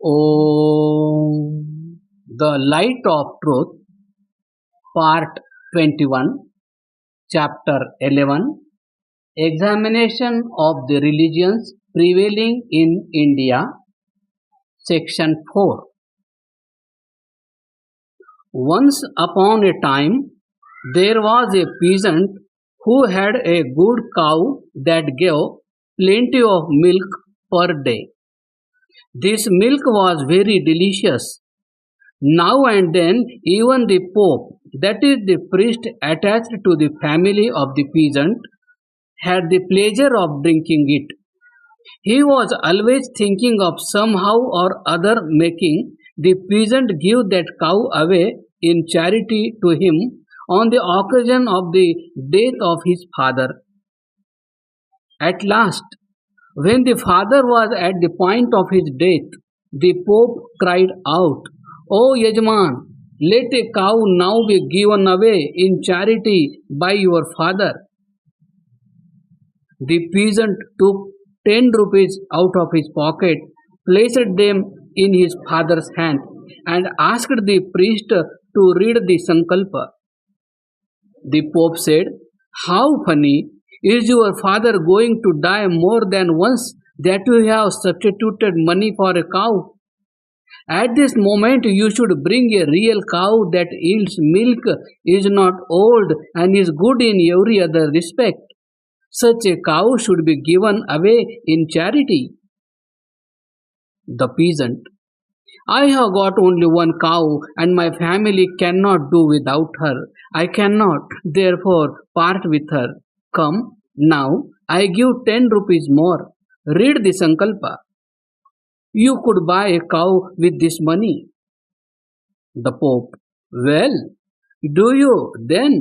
Om. The Light of Truth, Part 21, Chapter 11, Examination of the Religions Prevailing in India, Section 4. Once upon a time, there was a peasant who had a good cow that gave plenty of milk per day. This milk was very delicious. Now and then, even the Pope, that is the priest attached to the family of the peasant, had the pleasure of drinking it. He was always thinking of somehow or other making the peasant give that cow away in charity to him on the occasion of the death of his father. At last, when the father was at the point of his death, the Pope cried out, "O Yajman, let a cow now be given away in charity by your father." The peasant took 10 rupees out of his pocket, placed them in his father's hand, and asked the priest to read the Sankalpa. The Pope said, "How funny! Is your father going to die more than once that you have substituted money for a cow? At this moment you should bring a real cow that yields milk, is not old, and is good in every other respect. Such a cow should be given away in charity." The peasant: "I have got only one cow, and my family cannot do without her. I cannot, therefore, part with her. Come, now, I give 10 rupees more. Read the Sankalpa. You could buy a cow with this money." The Pope: "Well, do you, then,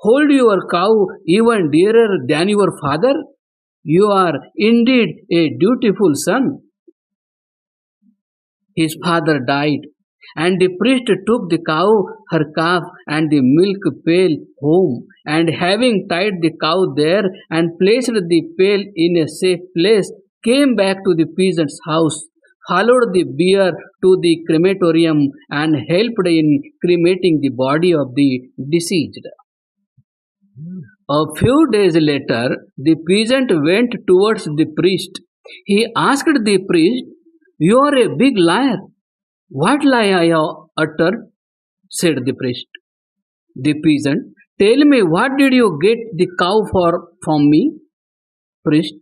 hold your cow even dearer than your father? You are indeed a dutiful son." His father died, and the priest took the cow, her calf, and the milk pail home, and having tied the cow there and placed the pail in a safe place, came back to the peasant's house, followed the bier to the crematorium, and helped in cremating the body of the deceased. A few days later, the peasant went towards the priest. He asked the priest, "You are a big liar." "What lie I have uttered?" said the priest. The peasant: "Tell me, what did you get the cow for from me?" Priest: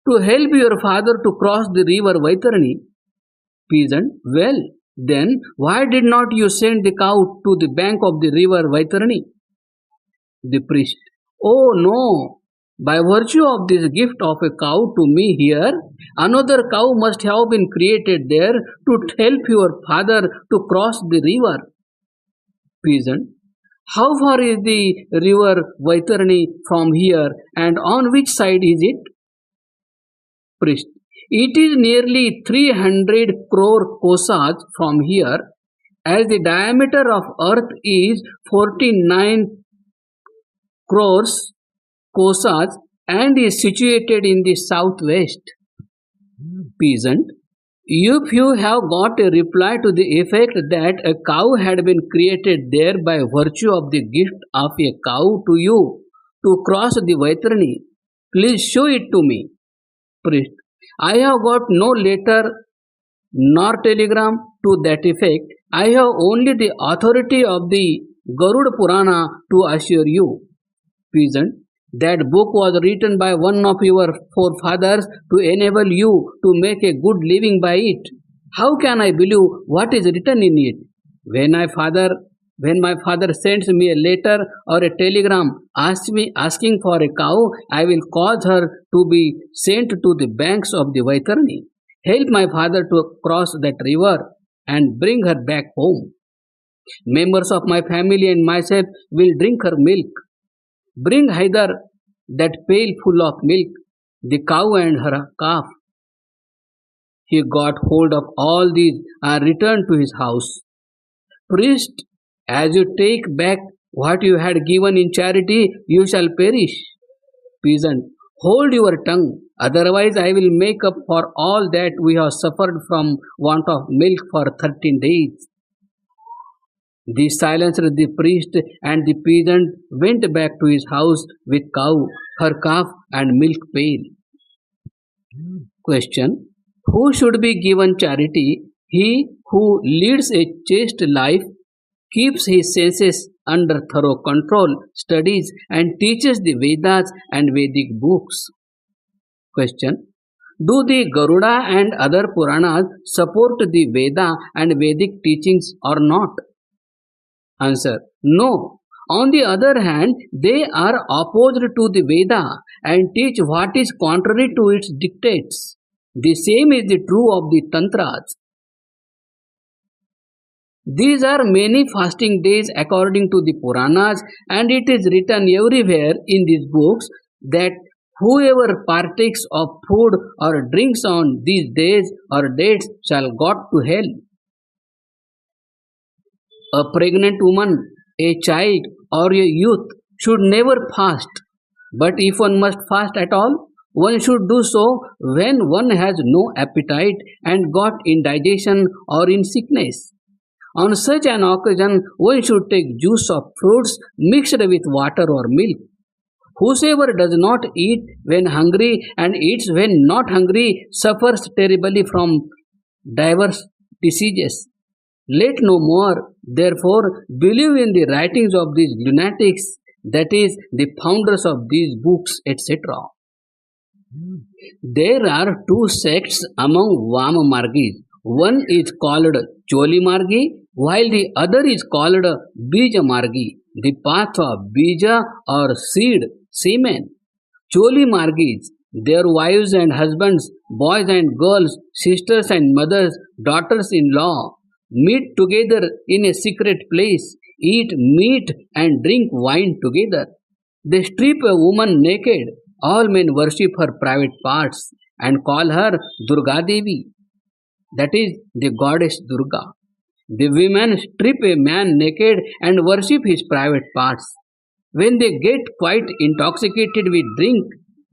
"To help your father to cross the river Vaitarani." Peasant: "Well, then, why did not you send the cow to the bank of the river Vaitarani?" The priest: "Oh no! By virtue of this gift of a cow to me here, another cow must have been created there to help your father to cross the river." Peasant: "How far is the river Vaitarani from here, and on which side is it?" Priest: "It is nearly 300 crore kosas from here, as the diameter of earth is 49 crores kosas, and is situated in the southwest." Peasant: "If you have got a reply to the effect that a cow had been created there by virtue of the gift of a cow to you to cross the Vaitarani, please show it to me." Priest: "I have got no letter nor telegram to that effect. I have only the authority of the Garuda Purana to assure you." Peasant: "That book was written by one of your forefathers to enable you to make a good living by it. How can I believe what is written in it? When my father sends me a letter or a telegram asking for a cow, I will cause her to be sent to the banks of the Vaitarani. Help my father to cross that river and bring her back home. Members of my family and myself will drink her milk. Bring hither that pail full of milk, the cow and her calf." He got hold of all these and returned to his house. Priest: "As you take back what you had given in charity, you shall perish." Peasant: "Hold your tongue. Otherwise, I will make up for all that we have suffered from want of milk for 13 days. This silenced the priest, and the peasant went back to his house with cow, her calf, and milk pail. Question: who should be given charity? He who leads a chaste life, keeps his senses under thorough control, studies and teaches the Vedas and Vedic books. Question: do the Garuda and other Puranas support the Veda and Vedic teachings or not? Answer: no. On the other hand, they are opposed to the Veda and teach what is contrary to its dictates. The same is true of the Tantras. These are many fasting days according to the Puranas, and it is written everywhere in these books that whoever partakes of food or drinks on these days or dates shall go to hell. A pregnant woman, a child, or a youth should never fast, but if one must fast at all, one should do so when one has no appetite and got indigestion or in sickness. On such an occasion, one should take juice of fruits mixed with water or milk. Whosoever does not eat when hungry and eats when not hungry suffers terribly from diverse diseases. Let no more, therefore, believe in the writings of these lunatics, that is, the founders of these books, etc. There are two sects among Vamamargis. One is called Choli Margi, while the other is called Bija Margi, the path of Bija or seed, semen. Choli Margis, their wives and husbands, boys and girls, sisters and mothers, daughters-in-law, meet together in a secret place, eat meat and drink wine together. They strip a woman naked. All men worship her private parts and call her Durga Devi, that is, the goddess Durga. The women strip a man naked and worship his private parts. When they get quite intoxicated with drink,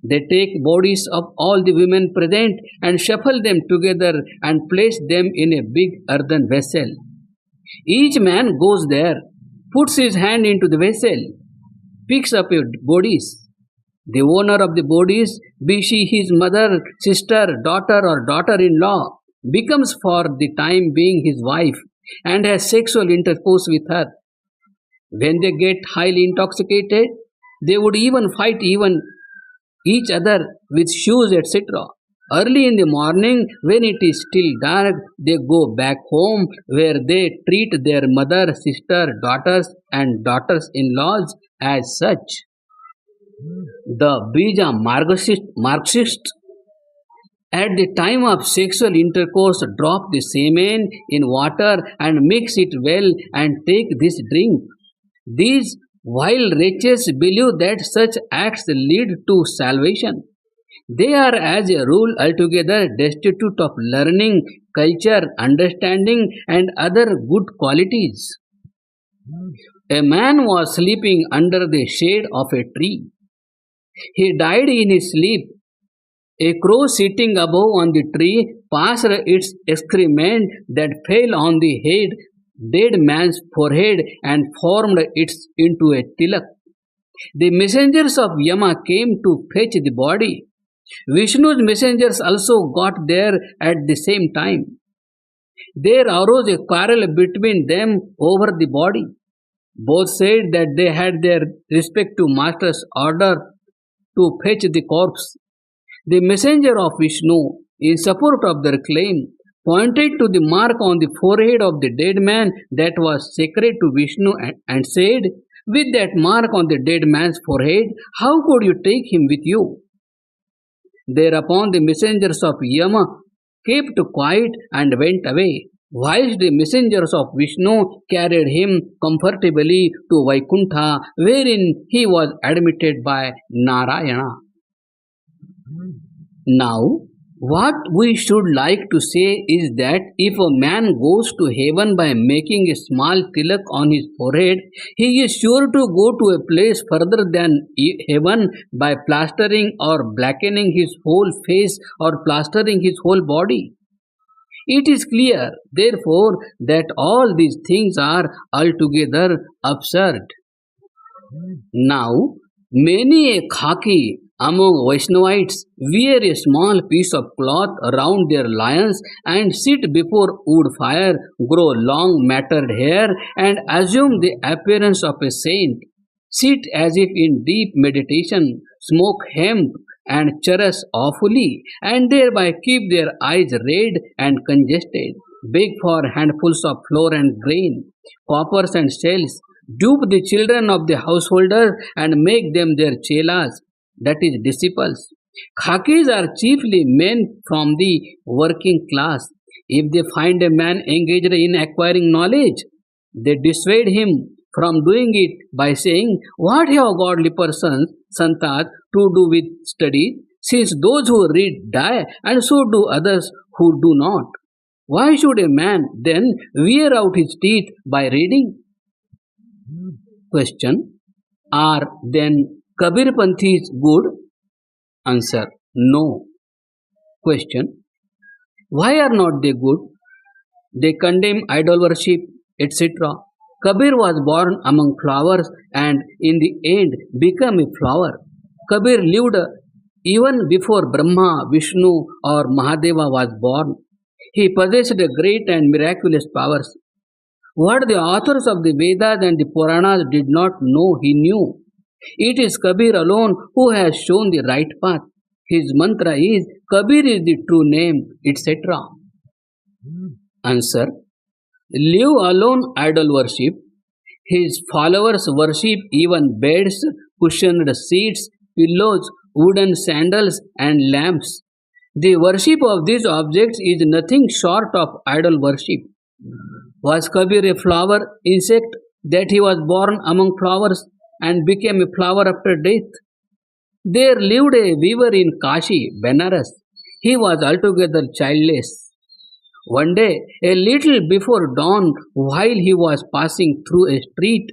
they take bodies of all the women present and shuffle them together and place them in a big earthen vessel. Each man goes there, puts his hand into the vessel, picks up bodies. The owner of the bodies, be she his mother, sister, daughter, or daughter-in-law, becomes for the time being his wife and has sexual intercourse with her. When they get highly intoxicated, they would even fight each other with shoes, etc. Early in the morning, when it is still dark, they go back home where they treat their mother, sister, daughters, and daughters-in-laws as such. The Bija Marxists at the time of sexual intercourse drop the semen in water and mix it well and take this drink. These vile wretches believe that such acts lead to salvation. They are as a rule altogether destitute of learning, culture, understanding and other good qualities. A man was sleeping under the shade of a tree. He died in his sleep. A crow sitting above on the tree passed its excrement that fell on the dead man's forehead and formed it into a tilak. The messengers of Yama came to fetch the body. Vishnu's messengers also got there at the same time. There arose a quarrel between them over the body. Both said that they had their respective masters' order to fetch the corpse. The messenger of Vishnu, in support of their claim, pointed to the mark on the forehead of the dead man that was sacred to Vishnu and said, "With that mark on the dead man's forehead, how could you take him with you?" Thereupon the messengers of Yama kept quiet and went away, whilst the messengers of Vishnu carried him comfortably to Vaikuntha, wherein he was admitted by Narayana. Now, What we should like to say is that if a man goes to heaven by making a small tilak on his forehead, he is sure to go to a place further than heaven by plastering or blackening his whole face or plastering his whole body. It is clear, therefore, that all these things are altogether absurd. Now, many a khaki among Vaishnavites wear a small piece of cloth around their loins and sit before wood fire, grow long matted hair, and assume the appearance of a saint, sit as if in deep meditation, smoke hemp and chorus awfully, and thereby keep their eyes red and congested, beg for handfuls of flour and grain, coppers and shells, dupe the children of the householders and make them their chelas, that is, disciples. Khakis are chiefly men from the working class. If they find a man engaged in acquiring knowledge, they dissuade him from doing it by saying, "What have godly persons, santas, to do with study, since those who read die, and so do others who do not? Why should a man then wear out his teeth by reading?" Question. Are then Kabir Panthis good? Answer. No. Question. Why are not they good? They condemn idol worship, etc. Kabir was born among flowers and in the end became a flower. Kabir lived even before Brahma, Vishnu or Mahadeva was born. He possessed great and miraculous powers. What the authors of the Vedas and the Puranas did not know, he knew. It is Kabir alone who has shown the right path. His mantra is Kabir is the true name, etc. Answer. Leave alone idol worship. His followers worship even beds, cushioned seats, pillows, wooden sandals, and lamps. The worship of these objects is nothing short of idol worship. Was Kabir a flower, insect, that he was born among flowers and became a flower after death? There lived a weaver in Kashi, Benares. He was altogether childless. One day, a little before dawn, while he was passing through a street,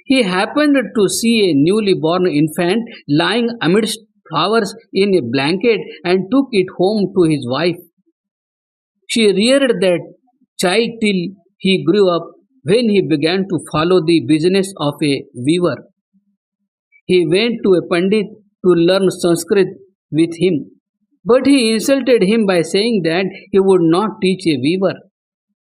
he happened to see a newly born infant lying amidst flowers in a blanket and took it home to his wife. She reared that child till he grew up, when he began to follow the business of a weaver. He went to a Pandit to learn Sanskrit with him, but he insulted him by saying that he would not teach a weaver.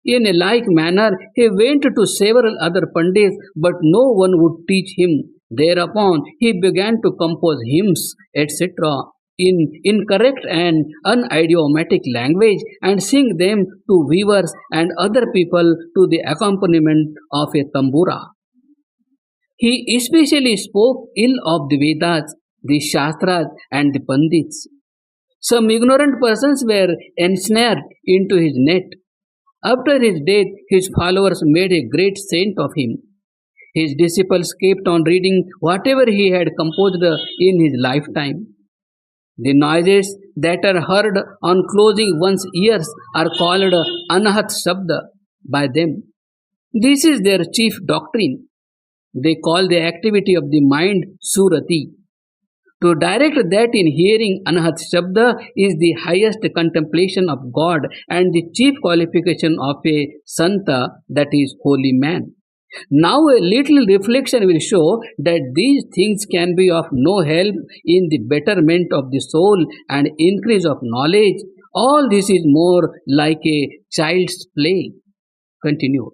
In a like manner, he went to several other Pandits, but no one would teach him. Thereupon, he began to compose hymns, etc., in incorrect and unidiomatic language and sing them to weavers and other people to the accompaniment of a tambura. He especially spoke ill of the Vedas, the Shastras, and the Pandits. Some ignorant persons were ensnared into his net. After his death, his followers made a great saint of him. His disciples kept on reading whatever he had composed in his lifetime. The noises that are heard on closing one's ears are called Anahat Shabda by them. This is their chief doctrine. They call the activity of the mind Surati. To direct that in hearing Anahat Shabda is the highest contemplation of God and the chief qualification of a Santa, that is, holy man. Now a little reflection will show that these things can be of no help in the betterment of the soul and increase of knowledge. All this is more like a child's play. Continued.